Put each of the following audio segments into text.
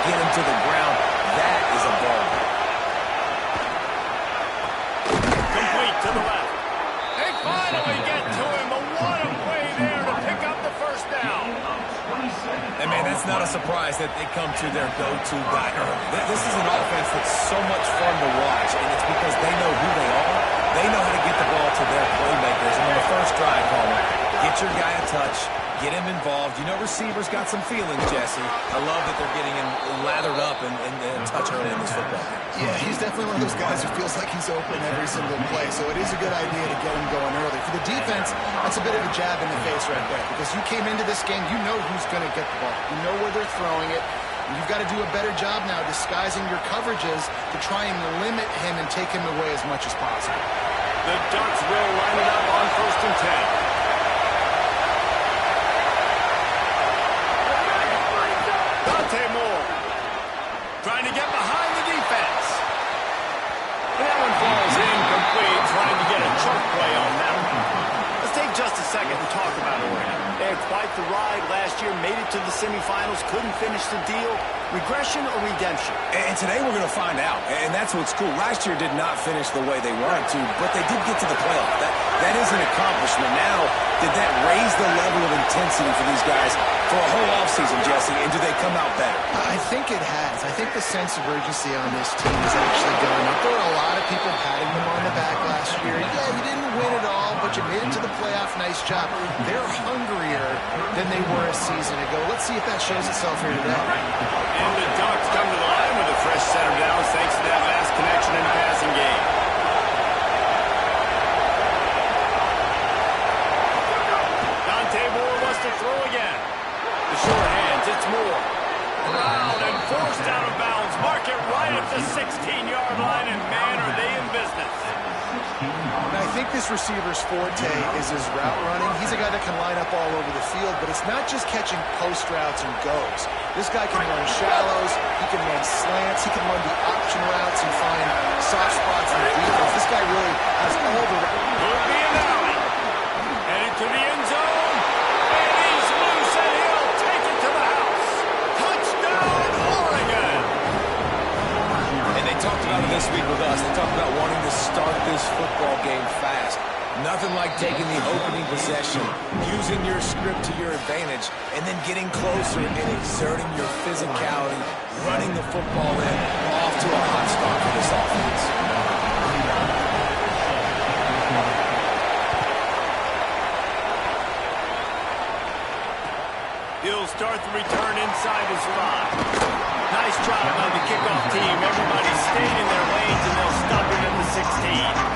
get him to the ground. That is a ball. Complete to the left. They finally get to him, but what a play there to pick up the first down. And, man, that's not a surprise that they come to their go-to guy early. This is an offense that's so much fun to watch, and it's because they know who they are. They know how to get the ball to their playmakers. And on the first drive, Palmer, get your guy a touch, get him involved. You know receivers got some feelings, Jesse. I love that they're getting him lathered up and touch early in this football game. Yeah, he's definitely one of those guys who feels like he's open every single play, so it is a good idea to get him going early. For the defense, that's a bit of a jab in the face right there, because you came into this game, you know who's going to get the ball. You know where they're throwing it. You've got to do a better job now disguising your coverages to try and limit him and take him away as much as possible. The Ducks will line it up on 1st and 10. Trying to get behind the defense. That one falls incomplete, trying to get a choke play on that one. Let's take just a second and talk about Oregon. They had quite the ride last year, made it to the semifinals, couldn't finish the deal. Regression or redemption? And today we're going to find out, and that's what's cool. Last year did not finish the way they wanted to, but they did get to the playoff. That is an accomplishment. Now, did that raise the level of intensity for these guys for a whole offseason, Jesse, and do they come out better? I think it has. I think the sense of urgency on this team has actually gone up. There were a lot of people patting them on the back last year. Yeah, you didn't win it all, but you made it to the playoff. Nice job. They're hungrier than they were a season ago. Let's see if that shows itself here today. And the Ducks come to the line with a fresh set of downs thanks to that last connection in the passing game. To throw again. The short hands, it's Moore. Around and forced out of bounds. Mark it right at the 16-yard line, and man, are they in business. And I think this receiver's forte is his route running. He's a guy that can line up all over the field, but it's not just catching post routes and goes. This guy can run shallows, he can run slants, he can run the option routes and find soft spots in the defense. This guy really has all the... Could be an alley. Headed to the end zone. Talked about it this week with us. They talked about wanting to start this football game fast. Nothing like taking the opening possession, using your script to your advantage, and then getting closer and exerting your physicality, running the football in, off to a hot start for this offense. He'll start the return inside his 5. Nice job by the kickoff team. Everybody stayed in their lanes, and they'll stop him at the 16.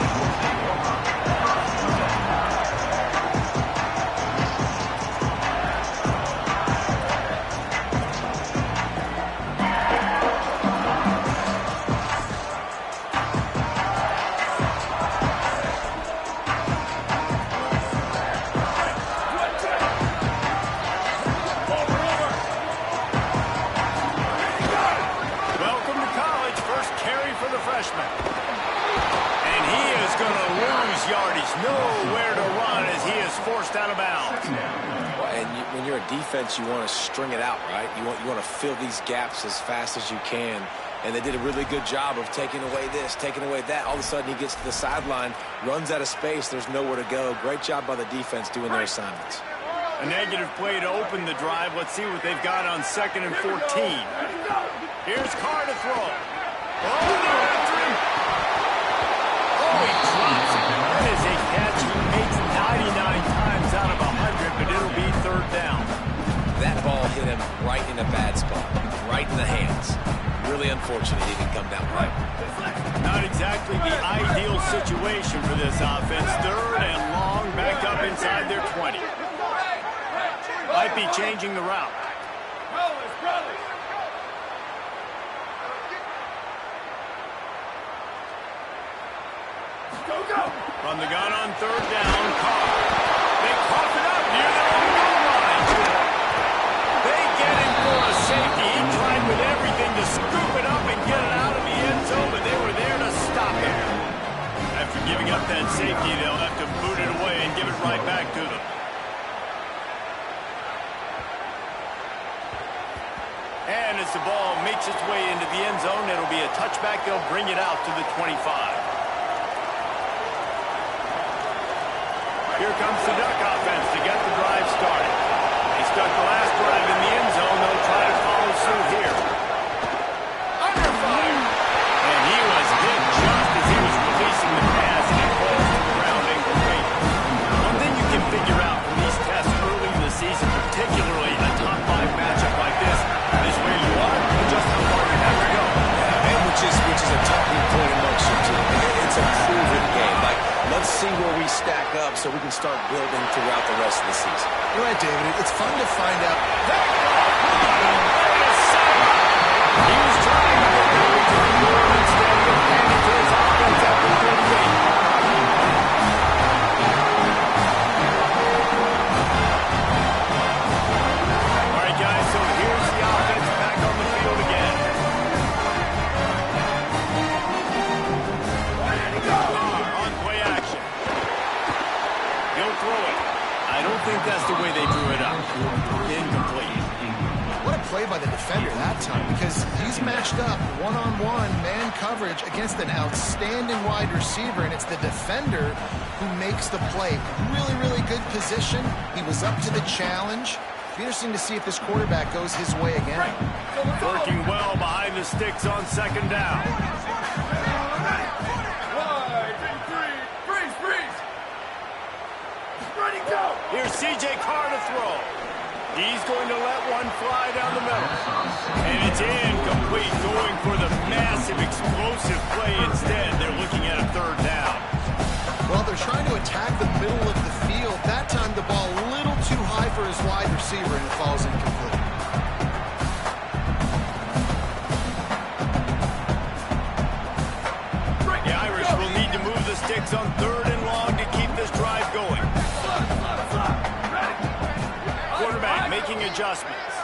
And he is going to lose yardage. Nowhere to run as he is forced out of bounds. Well, and when you're a defense, you want to string it out, right? You want to fill these gaps as fast as you can. And they did a really good job of taking away this, taking away that. All of a sudden, he gets to the sideline, runs out of space. There's nowhere to go. Great job by the defense doing their assignments. A negative play to open the drive. Let's see what they've got on 2nd and 14. Here's Carr to throw. Oh, they're after him. Oh, he drops it. That is a catch he makes 99 times out of 100, but it'll be 3rd down. That ball hit him right in a bad spot, right in the hands. Really unfortunate he didn't come down right. Not exactly the ideal situation for this offense. 3rd and long, back up inside their 20. Might be changing the route. From the gun on 3rd down, Carr. They cough it up near their own goal line. They get him for a safety. He tried with everything to scoop it up and get it out of the end zone, but they were there to stop him. After giving up that safety, they'll have to boot it away and give it right back to them. And as the ball makes its way into the end zone, it'll be a touchback. They'll bring it out to the 25. Here comes the Duck offense to get the drive started. They stuck the last drive in the end zone. They'll try to follow suit here. Under fire. And he was hit just as he was releasing the pass, and it falls to the ground incomplete. One thing you can figure out from these tests early in the season, particularly a top 5 matchup like this, is where you are and just how far you have to go. And which is a talking point amongst your team. It's a proven game. Like, let's see where we stack up so we can start building throughout the rest of the season. You're right, David. It's fun to find out. He was trying to get the return more instead of handing to his offense at the 38. All right, guys, so here's the offense back on the field again. On play action. He'll throw it. I don't think that's the way they drew it up. Incomplete. What a play by the defender that time, because he's matched up one-on-one man coverage against an outstanding wide receiver, and it's the defender who makes the play. Really, really good position. He was up to the challenge. It'll be interesting to see if this quarterback goes his way again. Working well behind the sticks on second down. Here's C.J. Carr to throw. He's going to let one fly down the middle. And it's incomplete, going for the massive, explosive play instead. They're looking at a third down. Well, they're trying to attack the middle of the field. That time the ball a little too high for his wide receiver, and it falls incomplete. The Irish will need to move the sticks on third and long to keep this drive going. Quarterback making adjustments.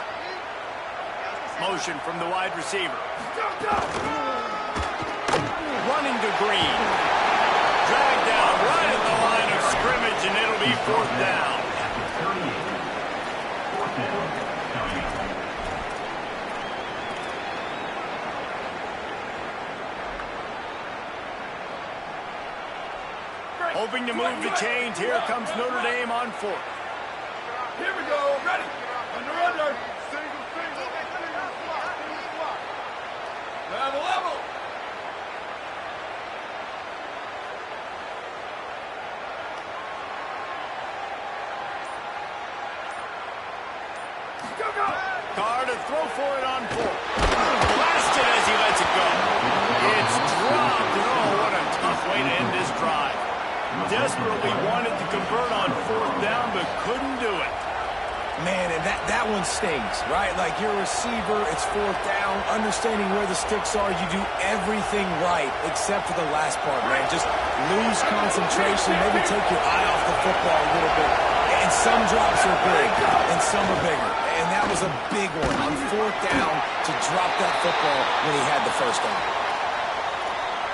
Motion from the wide receiver. Running to Green. Dragged down right at the line of scrimmage, and it'll be fourth down. Hoping to move the chains. Here comes Notre Dame on fourth. Here we go. Ready. Under. Single. Level. Go. Carr to throw for it on fourth. Blasted as he lets it go. It's dropped. Oh, what a tough way to end this drive. Desperately wanted to convert on fourth down, but couldn't do it. Man, and that one stings, right? Like, you're a receiver, it's fourth down, understanding where the sticks are, you do everything right except for the last part, man. Just lose concentration, maybe take your eye off the football a little bit. And some drops are big, and some are bigger. And that was a big one on fourth down to drop that football when he had the first down.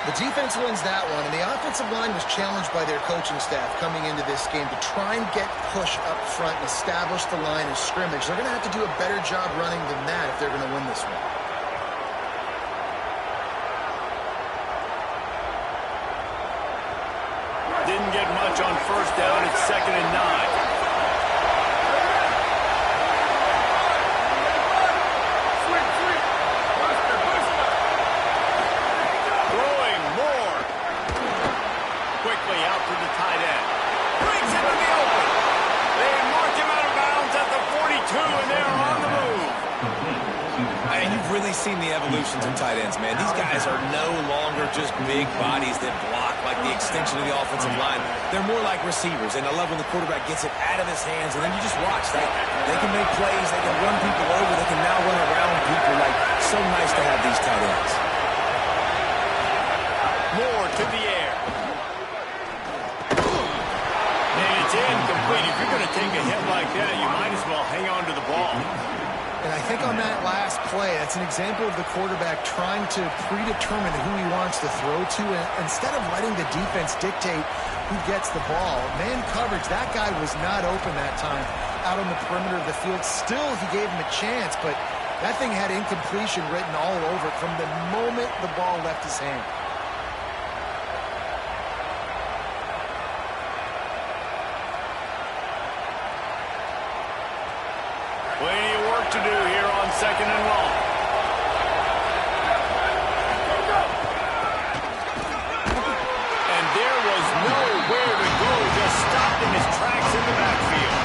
The defense wins that one, and the offensive line was challenged by their coaching staff coming into this game to try and get push up front and establish the line of scrimmage. They're going to have to do a better job running than that if they're going to win this one. Didn't get much on first down. It's 2nd and 9. Out to the tight end. Brings him in the open. They mark him out of bounds at the 42, and they're on the move. And you've really seen the evolutions of tight ends, man. These guys are no longer just big bodies that block like the extension of the offensive line. They're more like receivers, and I love when the quarterback gets it out of his hands, and then you just watch that. They can make plays. They can run people over. They can now run around people. Like, so nice to have these tight ends. Moore to the air. It's incomplete. If you're going to take a hit like that, you might as well hang on to the ball. And I think on that last play, that's an example of the quarterback trying to predetermine who he wants to throw to. And instead of letting the defense dictate who gets the ball, man coverage, that guy was not open that time out on the perimeter of the field. Still, he gave him a chance, but That thing had incompletion written all over it from the moment the ball left his hand. Plenty of work to do here on 2nd and long. And there was nowhere to go, just stopped in his tracks in the backfield.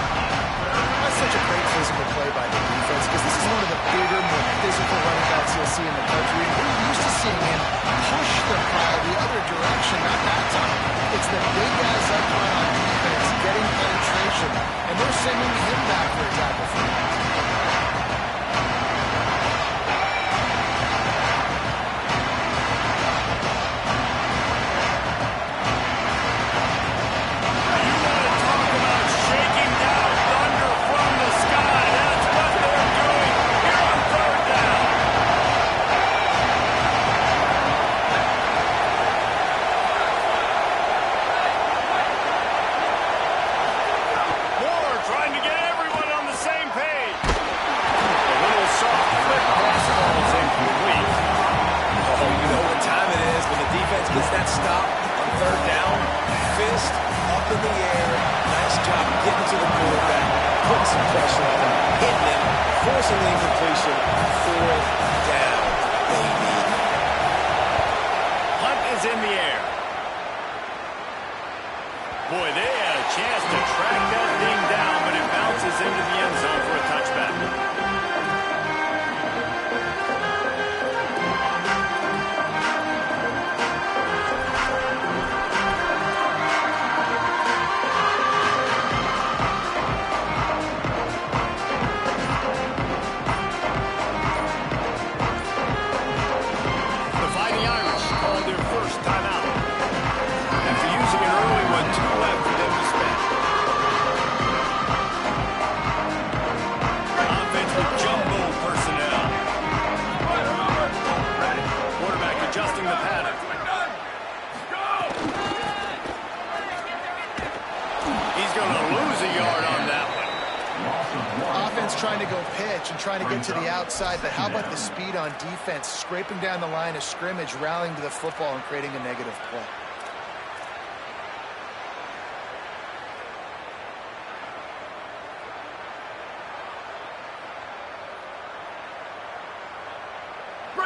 That's such a great physical play by the defense because this is one of the bigger, more physical running backs you'll see in the country. We're used to seeing him push the pile the other direction, not that time. It's the big guys up front on defense getting penetration, and they're sending him back for a tackle for him. Gets that stop on 3rd down, fist up in the air. Nice job getting to the quarterback, putting some pressure on him, hitting him, forcing the incompletion. 4th down, baby. Hunt is in the air. Boy, they had a chance to track that thing down, but it bounces into the end zone for a touchback. Trying to go pitch and trying to get to the outside, but how about the speed on defense, scraping down the line of scrimmage, rallying to the football and creating a negative play.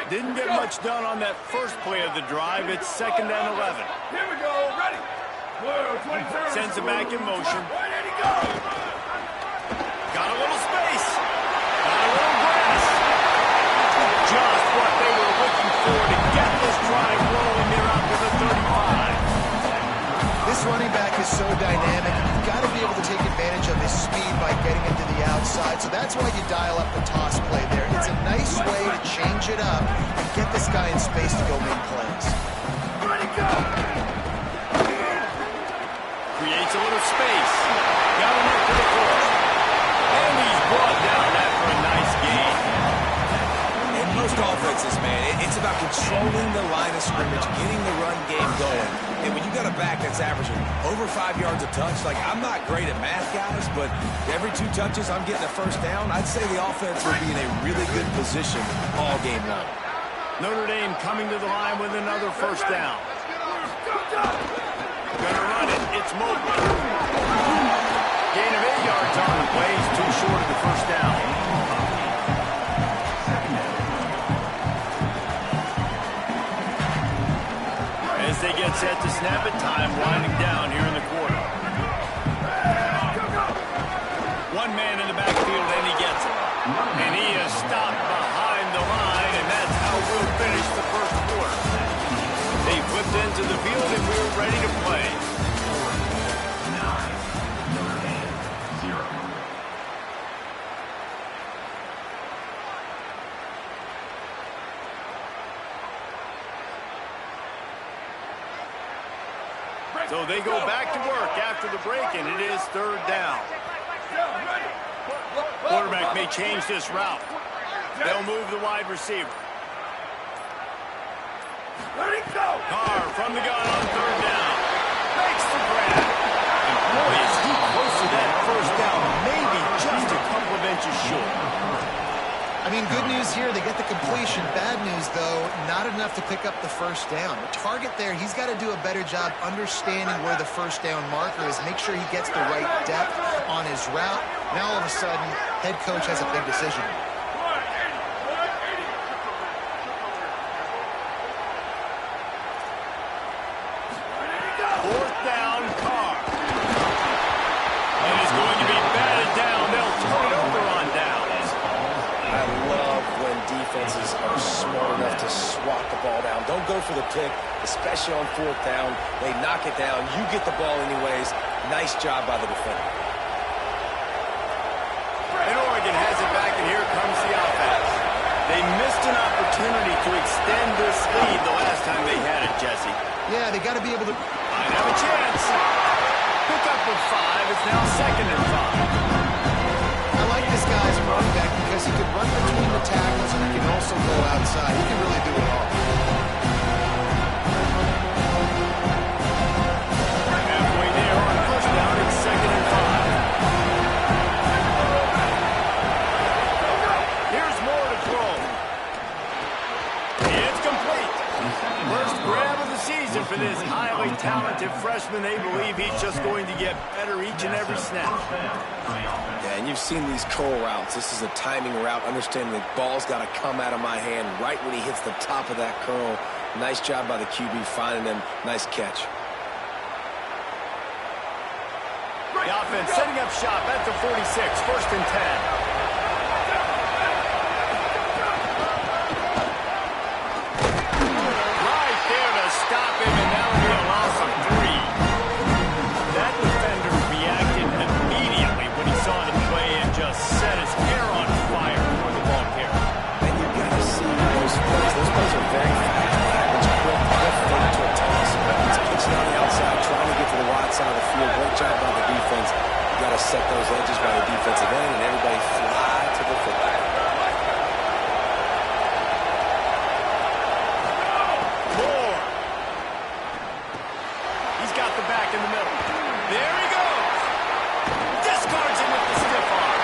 Didn't get much done on that first play of the drive. It's 2nd and 11. Here we go. Ready. Sends it back in motion. Got a little space. Got a little grass. Just what they were looking for to get this drive rolling there out to the 35. This running back is so dynamic. You've got to be able to take advantage of his speed by getting him to the outside. So that's why you dial up the toss play there. It's a nice way to change it up and get this guy in space to go make plays. Ready, go. Creates a little space. Got him up to the course. And he's brought down after a nice gain. In most offenses, man, it's about controlling the line of scrimmage, getting the run game going. And when you got a back that's averaging over 5 yards a touch, like, I'm not great at math, guys, but every 2 touches I'm getting a first down, I'd say the offense will be in a really good position all game long. Notre Dame coming to the line with another first down. Gonna run it. It's Mobley. Gain of 8 yards on the play. He's too short of the first down. As they get set to snap it, time winding down here in the quarter. One man in the backfield, and he gets it. And he is stopped behind the line, and that's how we'll finish the first quarter. They flipped into the field, and we're ready to play. 9, Notre Dame, 0. So they go back to work after the break, and it is 3rd down. Quarterback may change this route. They'll move the wide receiver. Carr from the gun on 3rd down. Makes the grab. And boy, is he close to that first down. Maybe just a couple of inches short. I mean, good news here, they get the completion. Bad news, though, not enough to pick up the first down. The target there, he's got to do a better job understanding where the first down marker is, make sure he gets the right depth on his route. Now, all of a sudden, head coach has a big decision. Fourth down, Carr. And it's going to be batted down. They'll turn it over on downs. I love when defenses are smart enough to swat the ball down. Don't go for the pick, especially on fourth down. They knock it down. You get the ball anyways. Nice job by the defender. And Oregon has it back, and here comes the offense. They missed an opportunity to extend this lead the last time they had it, Jesse. Yeah, they got to be able to... Might have a chance. Pick up with 5. It's now 2nd and 5. I like this guy as a running back because he can run between the tackles and he can also go outside. He can really do it all. Halfway there on first down, it's 2nd and 5. Here's more to throw. It's complete. First grab of the season for this highly talented freshman. They believe he's just going to get better each and every snap. Yeah, and you've seen these curl routes. This is a timing route, understanding the ball's got to come out of my hand right when he hits the top of that curl. Nice job by the QB finding him. Nice catch. The offense setting up shop at the 46, 1st and 10. Stop him, and that'll be a loss of 3. That defender reacted immediately when he saw the play and just set his hair on fire for the ball carrier. And you've got to see those plays. Those plays are very fast. Average quick fake to a toss. He's pitching on the outside, trying to get to the wide side of the field. Great job by the defense. You got to set those edges by the defensive end, and everybody fly to the football. In the middle. There he goes. Discards him with the stiff arm.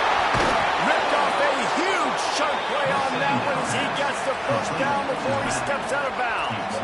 Ripped off a huge chunk play on that one as he gets the first down before he steps out of bounds.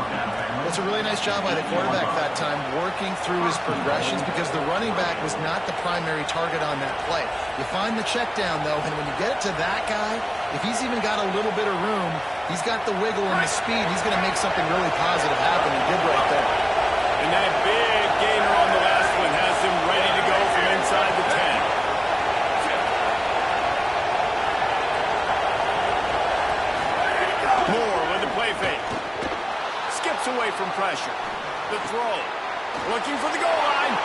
It's a really nice job by the quarterback that time, working through his progressions because the running back was not the primary target on that play. You find the check down, though, and when you get it to that guy, if he's even got a little bit of room, he's got the wiggle and the speed, he's going to make something really positive happen. He did right there. And that big gainer on the last one has him ready to go from inside the 10. Moore with the play fake. Skips away from pressure. The throw. Looking for the goal line.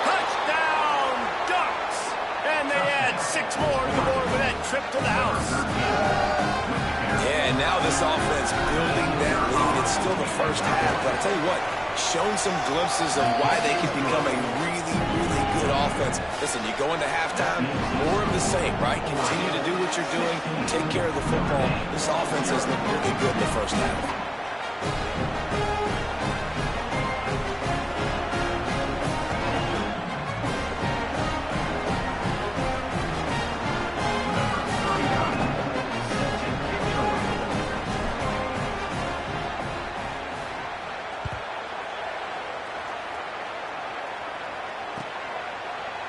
Touchdown, Ducks! And they add 6 more to the board with that trip to the house. Yeah, and now this offense building that lead. It's still the first half, but I'll tell you what, shown some glimpses of why they can become a really, really good offense. Listen, you go into halftime, more of the same, right? Continue to do what you're doing, take care of the football. This offense has looked really good in the first half.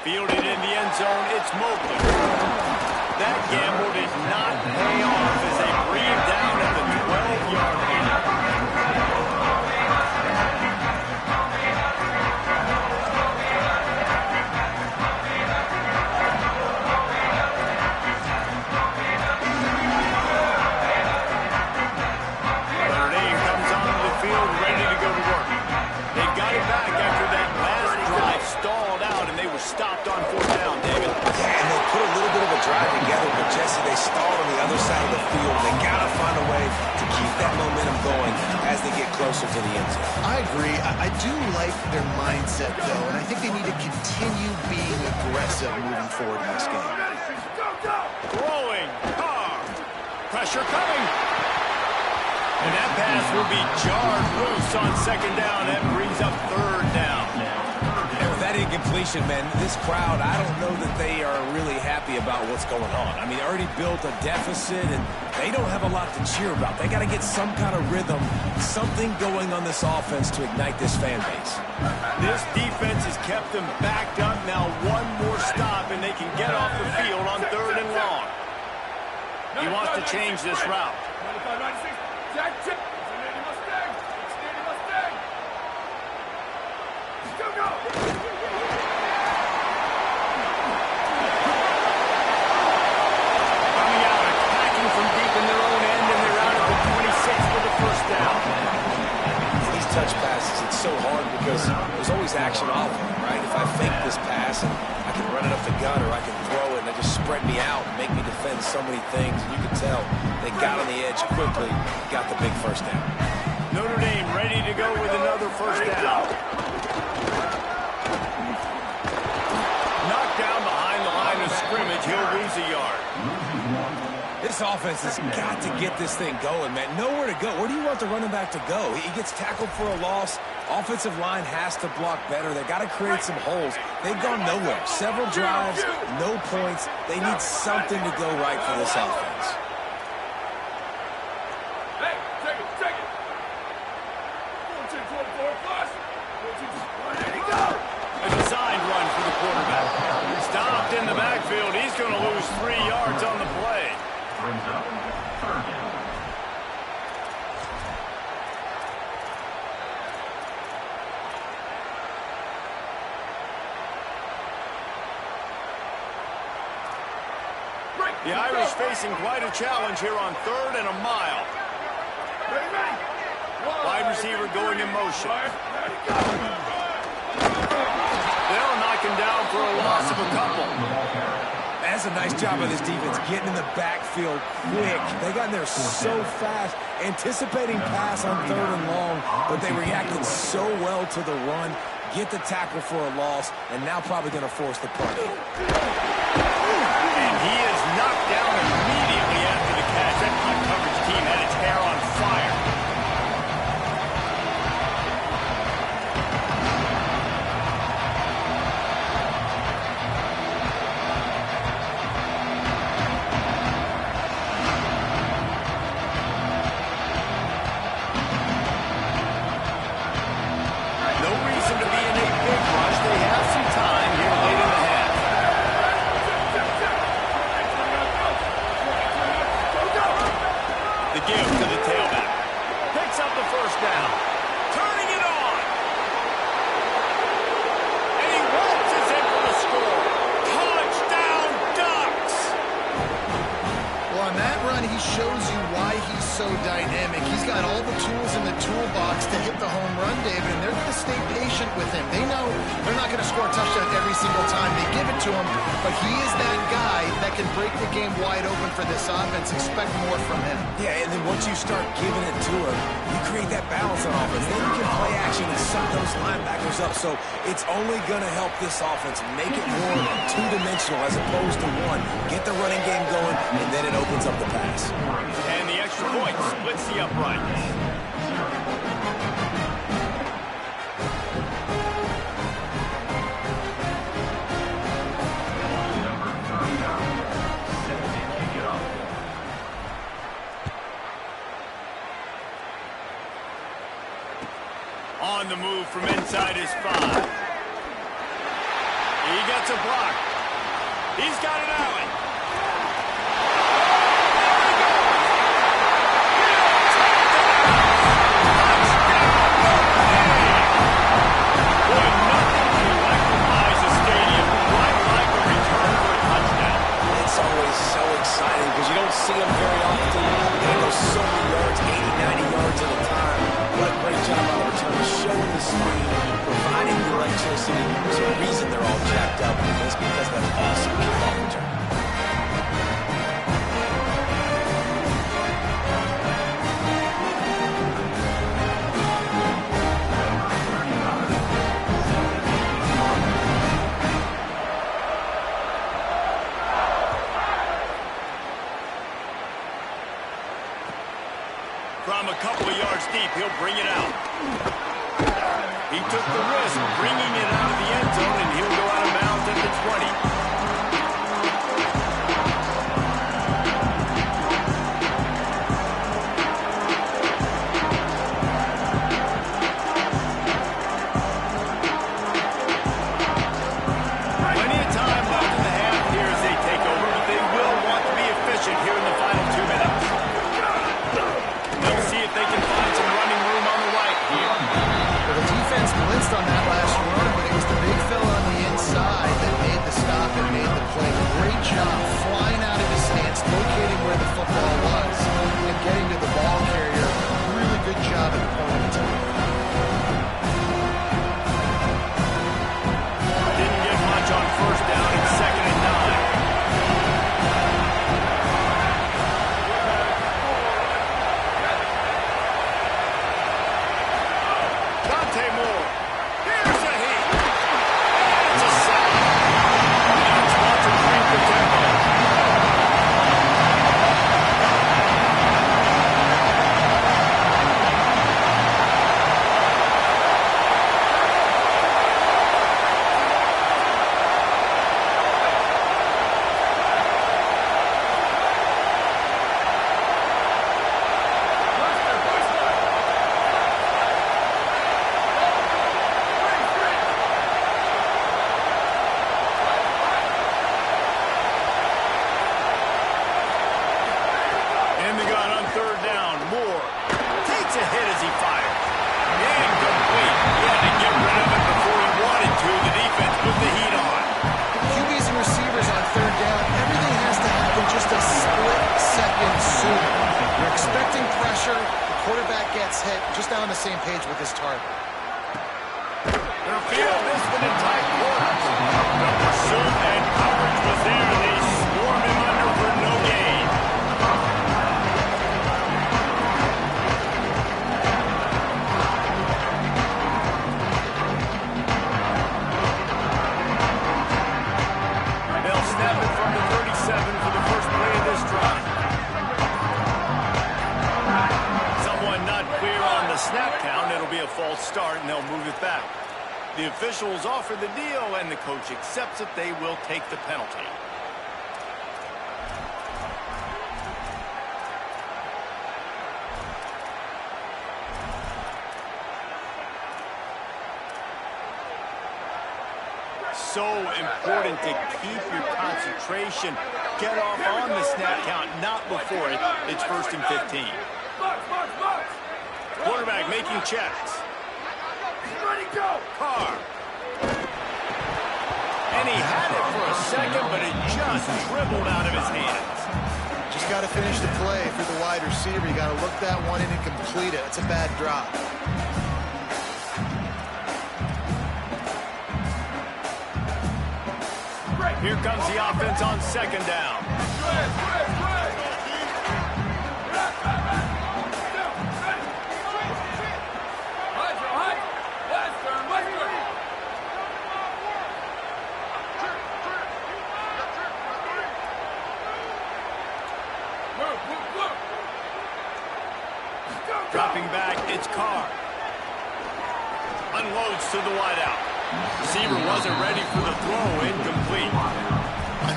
Fielded in the end zone, it's Mobley. That gamble did not pay off as they bring him down at the 12-yard line. Notre Dame comes onto the field ready to go to work. They got it back after that last drive stalled out, and they were stopped on 4th down, David. Yeah, and they put a little bit of a drive together, but Jesse, they stalled on the other side of the field. They got to find a way to keep that momentum going as they get closer to the end zone. I agree. I do like their mindset, though, and I think they need to continue being aggressive moving forward in this game. Throwing. Carr. Pressure coming. And that pass will be jarred loose on 2nd down. That brings up 3rd down. And with that incompletion, man. This crowd, I don't know that they are really happy about what's going on. I mean, they already built a deficit, and they don't have a lot to cheer about. They got to get some kind of rhythm, something going on this offense to ignite this fan base. This defense has kept them backed up. Now one more stop, and they can get off the field on 3rd and long. He wants to change this route. Jack Chip. It's an Eddie Mustang. It's an Eddie Mustang. Still go. Coming out, attacking from deep in their own end, and they're out at the 26 for the first down. These touch passes, it's so hard because there's always action off of them, right? If I fake this pass and I can run it up the gut or I can throw it and they just spread me out and make me defend so many things, and you can tell they got on the edge quickly, got the big first down. Notre Dame ready to go with another first down. Knocked down behind the line of scrimmage, he'll lose a yard. This offense has got to get this thing going, man. Nowhere to go. Where do you want the running back to go? He gets tackled for a loss. Offensive line has to block better. They got to create some holes. They've gone nowhere. Several drives, no points. They need something to go right for this offense. Hey, take it, take it. 14-24 plus. 14-24. There you go. A designed run for the quarterback. Stopped in the backfield. He's going to lose 3 yards on the play. Brings up 3rd down. The Irish facing quite a challenge here on 3rd and a mile. Wide receiver going in motion. They'll knock him down for a loss of a couple. That's a nice job of this defense, getting in the backfield quick. They got in there so fast, anticipating pass on 3rd and long, but they reacted so well to the run, get the tackle for a loss, and now probably going to force the punt. And he is knocked down immediately after the catch. That punt coverage team had its hair on fire. No reason to be in a big rush. They have some time here late in the half. The give to the tailback. Picks up the first down. Turning it on. And he waltzes in for the score. Touchdown, Ducks! Well, on that run, he shows you why he's so dynamic. He's got all the tools in the toolbox to hit the home run, David, and they're going to stay patient with him. They know they're not going to score a touchdown every single time they give it to him, but he is that guy that can break the game wide open for this offense. Expect more from him. Yeah, and then once you start giving it to him, you create that balance on offense. Then you can play action and suck those linebackers up. So it's only going to help this offense make it more two-dimensional as opposed to one. Get the running game going, and then it opens up the pass. And the extra point splits the uprights. Number 39. Set to kick it off. On the move from inside his 5. He gets a block. He's got an alley. Boy, nothing can electrifies a stadium quite like a return for a touchdown. It's always so exciting because you don't see them very often. They go so many yards, 80, 90 yards at a time. What a great job on the return, showing the speed, providing the electricity. There's a reason they're all jacked up, and it's because of that awesome kickoff return. From a couple of yards deep, he'll bring it out. He took the risk, bringing it out of the end zone, and he'll go out of bounds at the 20. Here in the final 2 minutes. They'll see if they can find some running room on the right here. Well, the defense blitzed on that last run, but it was the big fella on the inside that made the stop and made the play. Great job flying out of his stance, locating where the football was, and getting to the ball carrier. Really good job at the point of attack. Didn't get much on first down and 2nd and 9. The officials offer the deal, and the coach accepts it. They will take the penalty. So important to keep your concentration. Get off on the snap count, not before it. It's 1st and 15. Quarterback making checks. Ready, go! Carr. And he had it for a second, but it just dribbled out of his hands. Just got to finish the play for the wide receiver. You got to look that one in and complete it. It's a bad drop. Here comes the offense on 2nd down. Dropping back, it's Carr. Unloads to the wideout. Receiver wasn't ready for the throw, incomplete.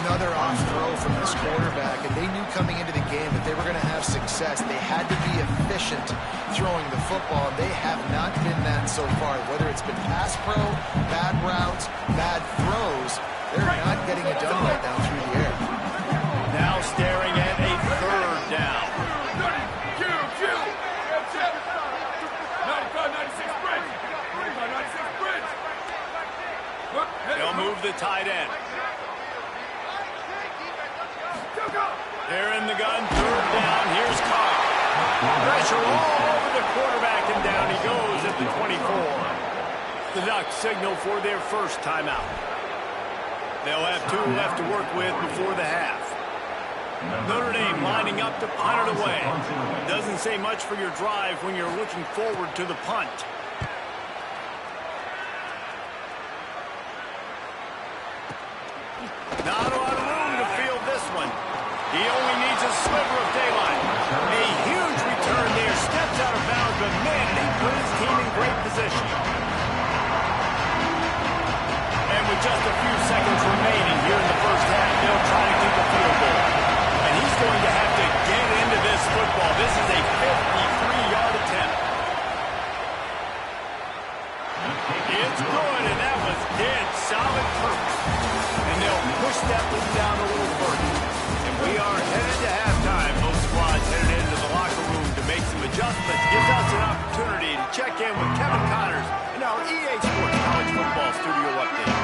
Another off throw from this quarterback, and they knew coming into the game that they were going to have success. They had to be efficient throwing the football, and they have not been that so far. Whether it's been pass pro, bad routes, bad throws, they're not getting it done right now through the air. Now staring at a 3rd down. They'll move the tight end. They're in the gun, 3rd down. Here's Carr. Pressure all over the quarterback, and down he goes at the 24. The Ducks signal for their first timeout. They'll have 2 left to work with before the half. Notre Dame lining up to punt it away. Doesn't say much for your drive when you're looking forward to the punt. Not a lot of room to field this one. He only needs a sliver of daylight. A huge return there. Steps out of bounds, but man, he put his team in great position. just a few seconds remaining here in the first half. They'll try to kick a field goal. And he's going to have to get into this football. This is a 53-yard attempt. It's good, and that was dead solid purpose. And they'll push that one down a little further. And we are headed to halftime. Both squads headed into the locker room to make some adjustments. Gives us an opportunity to check in with Kevin Connors in our EA Sports College Football Studio Update.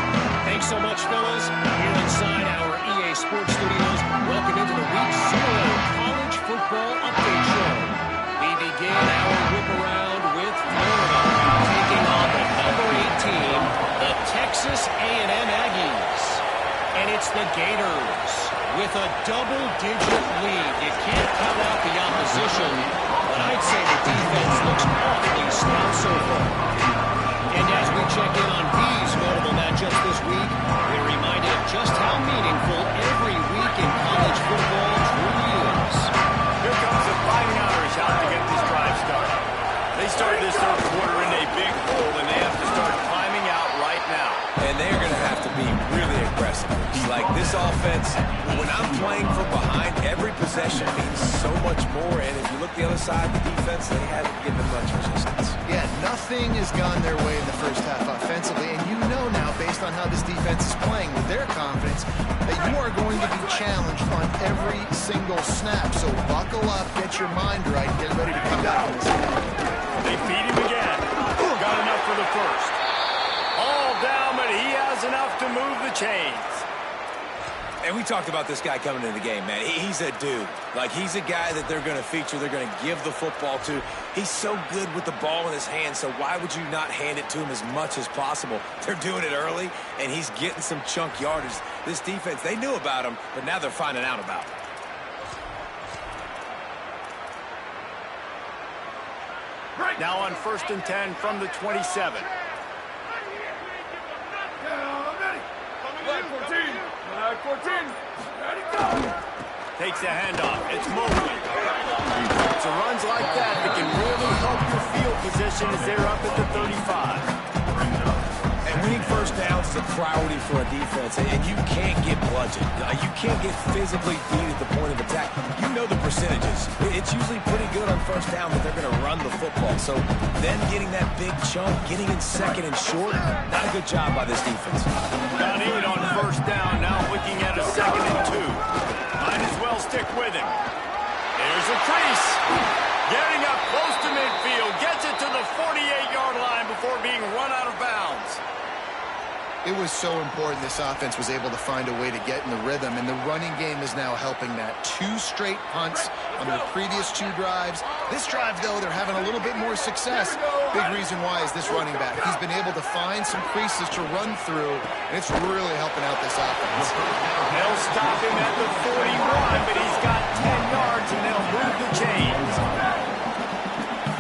Thanks so much, fellas. Here inside our EA Sports Studios, welcome into the Week 0 College Football Update Show. We begin our whip around with Florida, taking on the number 8 team, the Texas A&M Aggies. And it's the Gators with a double-digit lead. You can't count out the opposition, but I'd say the defense looks awfully stout so far. And as we check in on these notable matchups this week, we're reminded of just how meaningful every week in college football truly is. Here comes the Fighting Irish out to get this drive started. They started this third quarter in a big hole, and they have to start climbing out right now. And they're going to have to be really aggressive. Like this offense, when I'm playing from behind, every possession means so much more. And if you look the other side of the defense, they haven't given much resistance. Yeah, nothing has gone their way in the first half offensively. And you know now, based on how this defense is playing with their confidence, that you are going to be challenged on every single snap. So buckle up, get your mind right, get ready to come back in this game. They feed him again. Got enough for the first. All down, but he has enough to move the chains. And we talked about this guy coming into the game, man. He's a dude. Like, he's a guy that they're going to feature, they're going to give the football to. He's so good with the ball in his hand, so why would you not hand it to him as much as possible? They're doing it early, and he's getting some chunk yardage. This defense, they knew about him, but now they're finding out about him. Now on 1st and 10 from the 27. Flag 14. Flag 14. Ready, go. Takes the handoff. It's Mobley. So runs like that can really help your field position as they're up at the 35. And winning first downs is a priority for a defense, and you can't get bludgeoned. You can't get physically beat at the point of attack. You know the percentages. It's usually pretty good on first down, but they're going to run the football. So then getting that big chunk, getting in second and short, not a good job by this defense. Got in on first down, now looking at a 2nd and 2. Might as well stick with him. There's a crease. Getting up close to midfield, gets it to the 48-yard line before being run out of bounds. It was so important this offense was able to find a way to get in the rhythm, and the running game is now helping that. 2 straight punts on their previous 2 drives. This drive, though, they're having a little bit more success. Big reason why is this running back. He's been able to find some creases to run through, and it's really helping out this offense. They'll stop him at the 41, but he's got 10 yards, and they'll move the chains.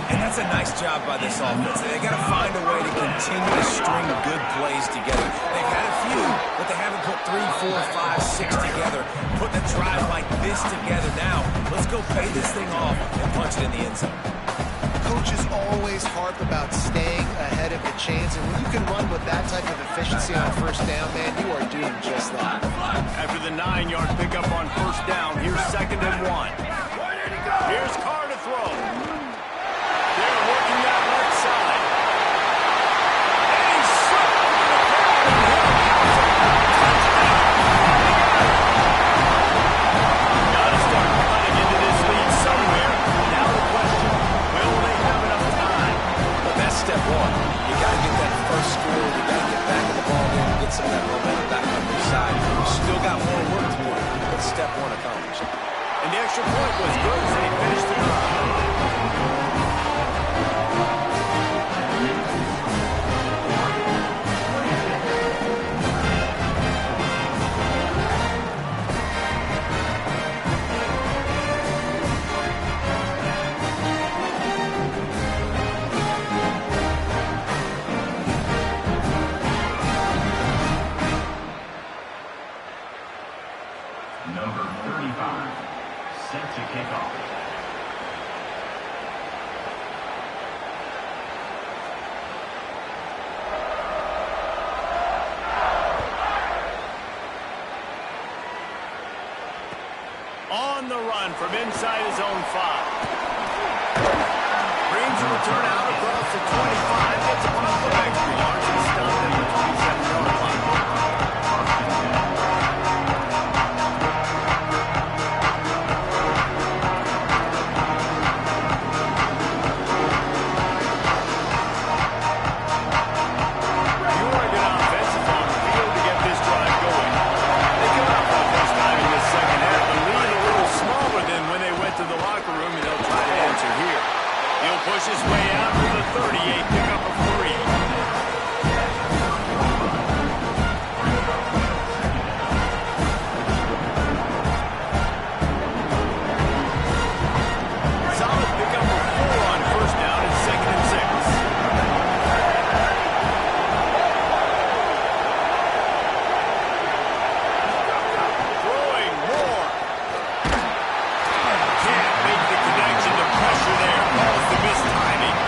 And that's a nice job by this offense. They got to find a way to continue to string good plays together. They've had a few, but they haven't put 3, 4, 5, 6 together. Putting a drive like this together now. Let's go pay this thing off and punch it in the end zone. Coaches always harp about staying ahead of the chains, and when you can run with that type of efficiency on first down, man, you are doing just that. After the 9-yard pickup on first down, here's 2nd and 1. Here's Carr to throw. They're working that left side. And he's shot over the crowd. Got to start cutting into this lead somewhere. Now the question, will they have enough time? But that's step one. You got to get that first score. You got to get back in the ball game, get some of that momentum back on your side. You still got more work to do, but step one accomplished. And the extra point was good as they finished the drive. Number 35, set to kick off. a run from inside his own 5. Brings a return out across the 25. Gets a couple of extra yards and stopped at the 27-yard line. Push his way out to the 38, pick up a 3. Solid pick up a 4 on first down and 2nd and 6. Throwing more. Can't make the connection to pressure there. Mistiming.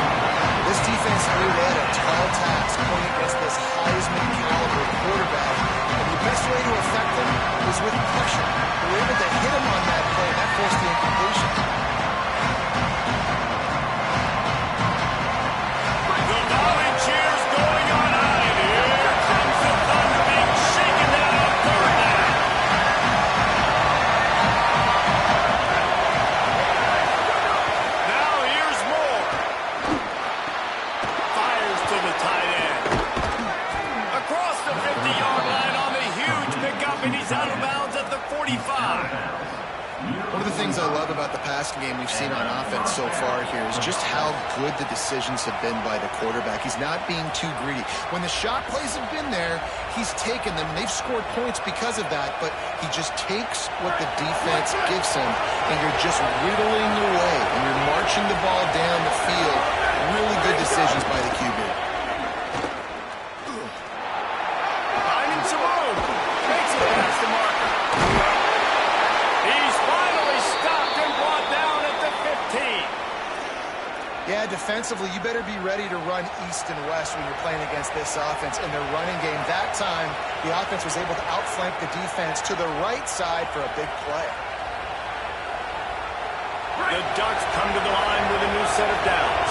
This defense knew they had a tall task going against this Heisman caliber quarterback, and the best way to affect them was with pressure. They were able to hit him on that play, and that forced the incompletion. The Valley cheers going on high. Here comes the Thunder being shaken down on 3rd down. Now here's more. Fires to the tight end. Across the 50-yard line on the huge pickup, and he's out of bounds at the 45. One of the things I love about the passing game we've seen on offense so far here is just how good the decisions have been by the quarterback. He's not being too greedy. When the shot plays have been there, he's taken them. They've scored points because of that, but he just takes what the defense gives him, and you're just whittling away, and you're marching the ball down the field. Really good decisions by the QB. Finding some room. Makes it past the marker. He's finally stopped and brought down at the 15. Yeah, defensively, you better be ready to run east and west when you're playing against this offense. In their running game, that time, the offense was able to outflank the defense to the right side for a big play. The Ducks come to the line with a new set of downs.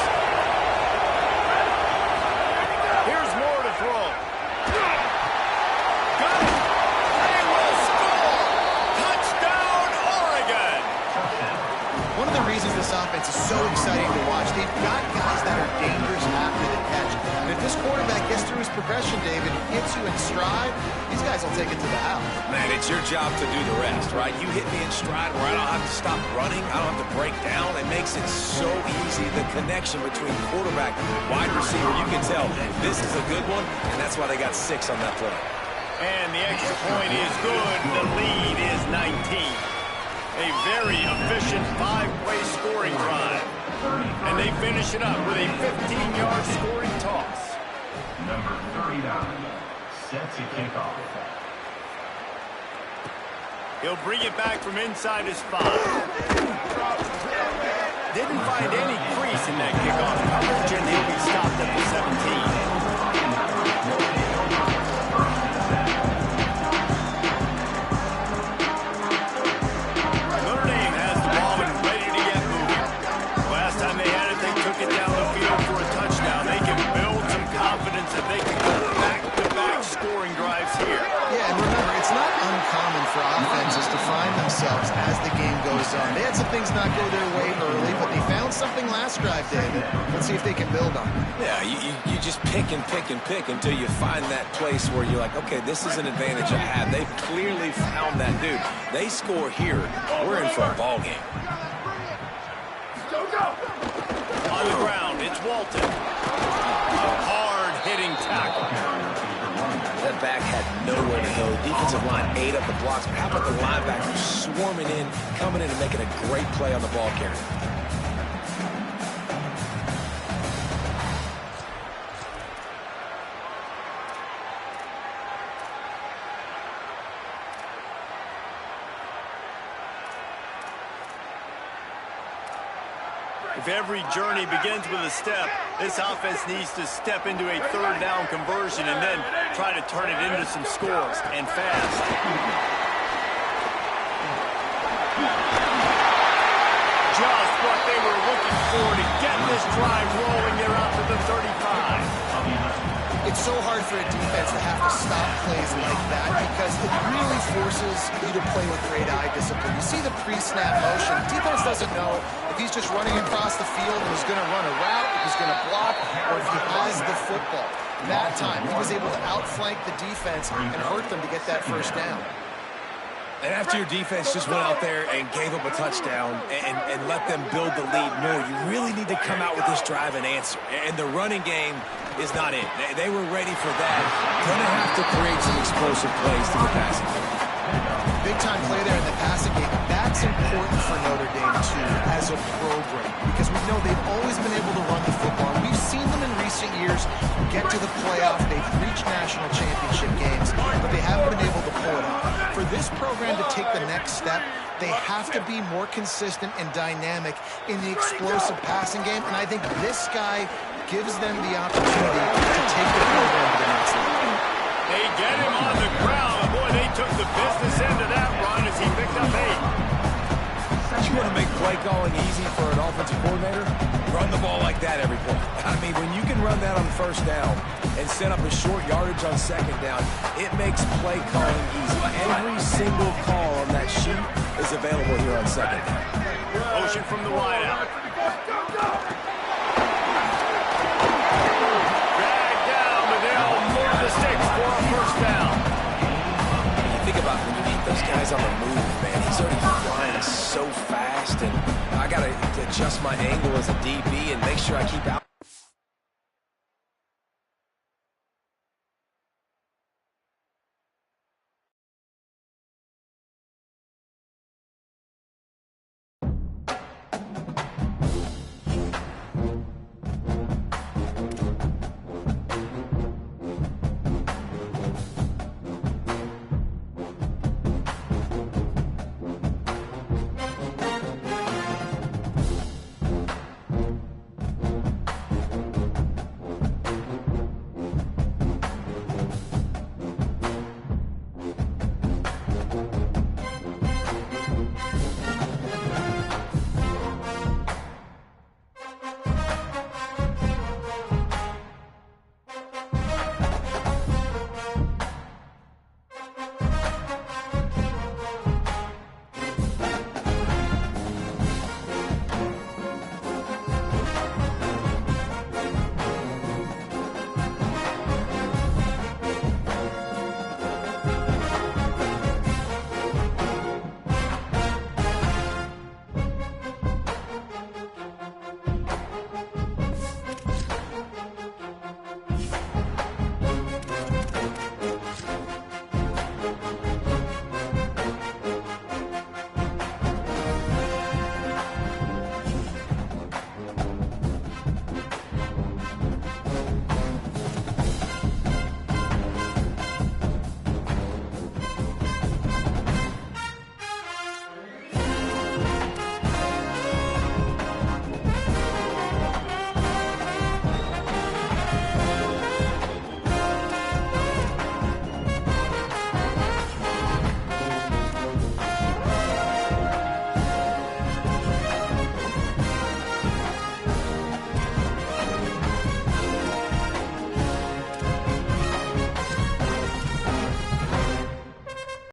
Here's more to throw. Got it. They will score. Touchdown, Oregon. One of the reasons this offense is so exciting to watch, they've got guys that are dangerous after the catch. And if this quarterback gets through his progression, David, hits you in stride, these guys will take it to the house. Man, it's your job to do the rest, right? You hit me in stride where I don't have to stop running. I don't have to break down. It makes it so easy. The connection between quarterback and wide receiver, you can tell this is a good one, and that's why they got 6 on that play. And the extra point is good. The lead is 19. A very efficient 5-play scoring drive. And they finish it up with a 15-yard scoring toss. Number 39 set to kick off. He'll bring it back from inside his 5. Didn't find any crease in that kickoff coverage, and he'll be stopped at the 17. For offenses to find themselves as the game goes on. They had some things not go their way early, but they found something last drive, David. Let's see if they can build on it. Yeah, you just pick and pick and pick until you find that place where you're like, okay, this is an advantage I have. They've clearly found that dude. They score here. We're in for a ball game. On the ground, it's Walton. A hard-hitting tackle. That back had nowhere to go. Defensive line ate up the blocks. But how about the linebackers swarming in, coming in and making a great play on the ball carrier? If every journey begins with a step, this offense needs to step into a 3rd down conversion and then try to turn it into some scores, and fast. for to get this drive rolling there out to the 35. It's so hard for a defense to have to stop plays like that because it really forces you to play with great eye discipline. You see the pre-snap motion. Defense doesn't know if he's just running across the field and he's going to run a route, if he's going to block, or if he has the football. That time, he was able to outflank the defense and hurt them to get that first down. And after your defense just went out there and gave up a touchdown and let them build the lead more, you really need to come out with this drive and answer. And the running game is not it. They were ready for that. Going to have to create some explosive plays to the passing game. Big-time play there in the passing game. That's important for Notre Dame, too, as a program, because we know they've always been able to run the football. We've seen them in recent years get to the playoff. They've reached national championship games, but they haven't been able to pull it off. For this program to take the next step, they have to be more consistent and dynamic in the explosive passing game, and I think this guy gives them the opportunity to take the program to the next level. They get him on the ground. Boy, they took the business end of that run as he picked up 8. You want to make play calling easy for an offensive coordinator? Run the ball like that every play. I mean, when you can run that on first down and set up a short yardage on second down, it makes play calling easy. Every single call on that sheet is available here on second down. Motion from the wideout. Drag down, Riddell more the sticks for a first down. You think about when you need those guys on the move, man. He's already flying so fast, and I got to adjust my angle as a DB and make sure I keep out.